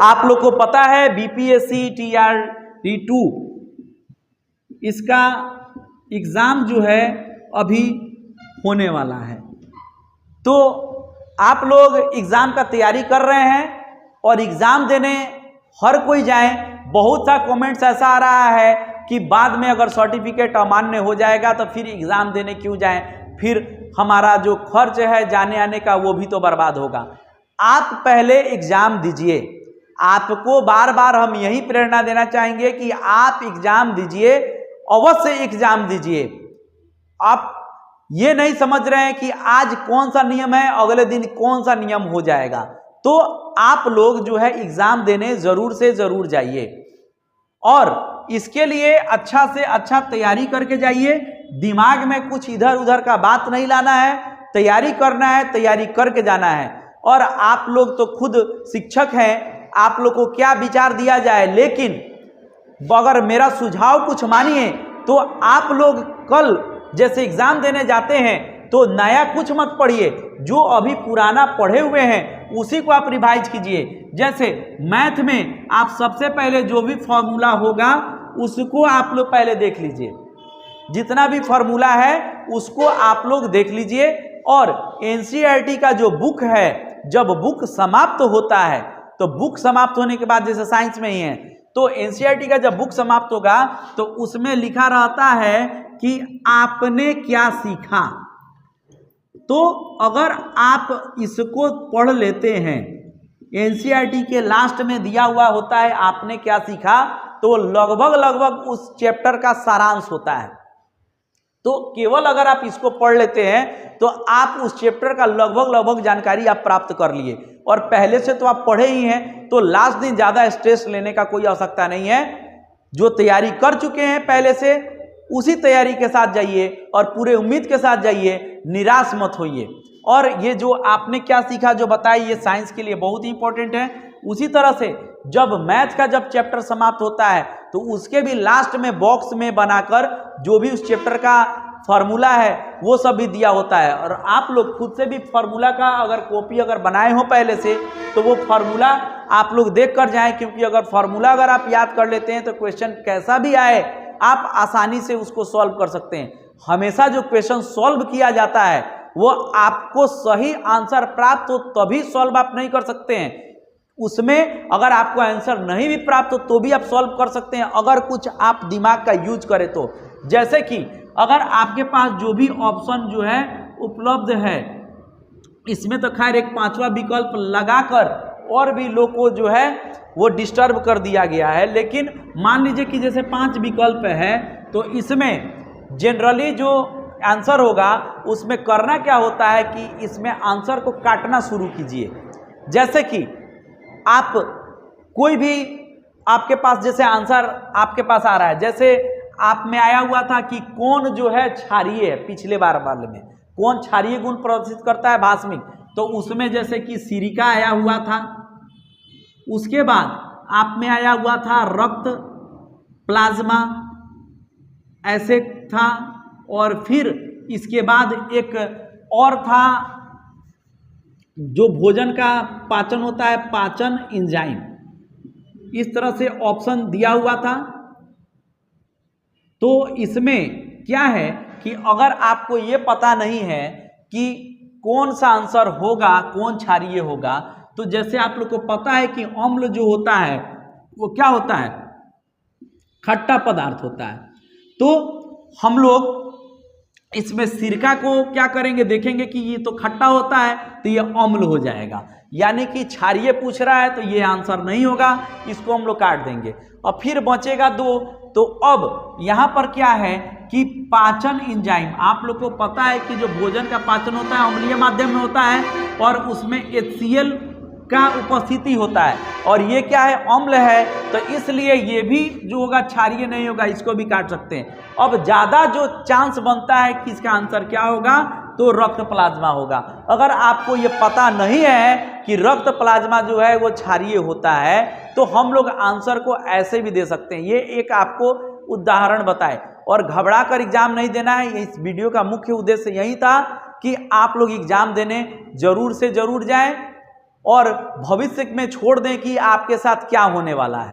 आप लोग को पता है बीपीएससी TRT2 इसका एग्जाम जो है अभी होने वाला है। तो आप लोग एग्जाम का तैयारी कर रहे हैं और एग्जाम देने हर कोई जाए। बहुत सा कमेंट्स ऐसा आ रहा है कि बाद में अगर सर्टिफिकेट अमान्य हो जाएगा तो फिर एग्जाम देने क्यों जाएं, फिर हमारा जो खर्च है जाने आने का वो भी तो बर्बाद होगा। आप पहले एग्जाम दीजिए। आपको बार बार हम यही प्रेरणा देना चाहेंगे कि आप एग्जाम दीजिए, अवश्य एग्जाम दीजिए। आप ये नहीं समझ रहे हैं कि आज कौन सा नियम है, अगले दिन कौन सा नियम हो जाएगा। तो आप लोग जो है एग्जाम देने जरूर से जरूर जाइए और इसके लिए अच्छा से अच्छा तैयारी करके जाइए। दिमाग में कुछ इधर उधर का बात नहीं लाना है, तैयारी करना है, तैयारी करके जाना है। और आप लोग तो खुद शिक्षक हैं, आप लोग को क्या विचार दिया जाए, लेकिन अगर मेरा सुझाव कुछ मानिए तो आप लोग कल जैसे एग्जाम देने जाते हैं तो नया कुछ मत पढ़िए, जो अभी पुराना पढ़े हुए हैं उसी को आप रिवाइज कीजिए। जैसे मैथ में आप सबसे पहले जो भी फॉर्मूला होगा उसको आप लोग पहले देख लीजिए, जितना भी फॉर्मूला है उसको आप लोग देख लीजिए। और एनसीईआरटी का जो बुक है, जब बुक समाप्त होता है तो बुक समाप्त होने के बाद जैसे साइंस में ही है तो एनसीईआरटी का जब बुक समाप्त होगा तो उसमें लिखा रहता है कि आपने क्या सीखा। तो अगर आप इसको पढ़ लेते हैं, एनसीईआरटी के लास्ट में दिया हुआ होता है आपने क्या सीखा, तो लगभग उस चैप्टर का सारांश होता है। तो केवल अगर आप इसको पढ़ लेते हैं तो आप उस चैप्टर का लगभग जानकारी आप प्राप्त कर लिए। और पहले से तो आप पढ़े ही हैं तो लास्ट दिन ज़्यादा स्ट्रेस लेने का कोई आवश्यकता नहीं है। जो तैयारी कर चुके हैं पहले से उसी तैयारी के साथ जाइए और पूरे उम्मीद के साथ जाइए, निराश मत होइए। और ये जो आपने क्या सीखा जो बताई, ये साइंस के लिए बहुत ही इंपॉर्टेंट है। उसी तरह से जब मैथ का जब चैप्टर समाप्त होता है तो उसके भी लास्ट में बॉक्स में बनाकर जो भी उस चैप्टर का फार्मूला है वो सब भी दिया होता है। और आप लोग खुद से भी फार्मूला का अगर कॉपी अगर बनाए हो पहले से तो वो फार्मूला आप लोग देख कर जाएं, क्योंकि अगर फार्मूला अगर आप याद कर लेते हैं तो क्वेश्चन कैसा भी आए आप आसानी से उसको सॉल्व कर सकते हैं। हमेशा जो क्वेश्चन सॉल्व किया जाता है वो आपको सही आंसर प्राप्त हो तभी सॉल्व आप नहीं कर सकते हैं। उसमें अगर आपको आंसर नहीं भी प्राप्त हो तो भी आप सॉल्व कर सकते हैं अगर कुछ आप दिमाग का यूज करें तो। जैसे कि अगर आपके पास जो भी ऑप्शन जो है उपलब्ध है, इसमें तो खैर एक पांचवा विकल्प लगाकर और भी लोग को जो है वो डिस्टर्ब कर दिया गया है। लेकिन मान लीजिए कि जैसे 5 विकल्प है तो इसमें जनरली जो आंसर होगा उसमें करना क्या होता है कि इसमें आंसर को काटना शुरू कीजिए। जैसे कि आप कोई भी आपके पास जैसे आंसर आपके पास आ रहा है, जैसे आप में आया हुआ था कि कौन जो है क्षारीय है, पिछले बार वाले में कौन क्षारीय गुण प्रदर्शित करता है भास्मिक, तो उसमें जैसे कि सिरिका आया हुआ था। उसके बाद आप में आया हुआ था रक्त, प्लाज्मा ऐसे था। और फिर इसके बाद एक और था जो भोजन का पाचन होता है, पाचन एंजाइम, इस तरह से ऑप्शन दिया हुआ था। तो इसमें क्या है कि अगर आपको ये पता नहीं है कि कौन सा आंसर होगा, कौन क्षारीय होगा, तो जैसे आप लोग को पता है कि अम्ल जो होता है वो क्या होता है, खट्टा पदार्थ होता है। तो हम लोग इसमें सिरका को क्या करेंगे, देखेंगे कि ये तो खट्टा होता है तो ये अम्ल हो जाएगा, यानी कि क्षारीय पूछ रहा है तो ये आंसर नहीं होगा, इसको हम लोग काट देंगे। और फिर बचेगा 2। तो अब यहाँ पर क्या है कि पाचन एंजाइम, आप लोग को पता है कि जो भोजन का पाचन होता है अम्लीय माध्यम में होता है और उसमें HCl का उपस्थिति होता है और ये क्या है, अम्ल है, तो इसलिए ये भी जो होगा क्षारीय नहीं होगा, इसको भी काट सकते हैं। अब ज़्यादा जो चांस बनता है कि इसका आंसर क्या होगा, तो रक्त प्लाज्मा होगा। अगर आपको ये पता नहीं है कि रक्त प्लाज्मा जो है वो क्षारीय होता है तो हम लोग आंसर को ऐसे भी दे सकते हैं। ये एक आपको उदाहरण बताए और घबरा कर एग्जाम नहीं देना है। इस वीडियो का मुख्य उद्देश्य यही था कि आप लोग एग्जाम देने जरूर से जरूर जाएं और भविष्य में छोड़ दें कि आपके साथ क्या होने वाला है।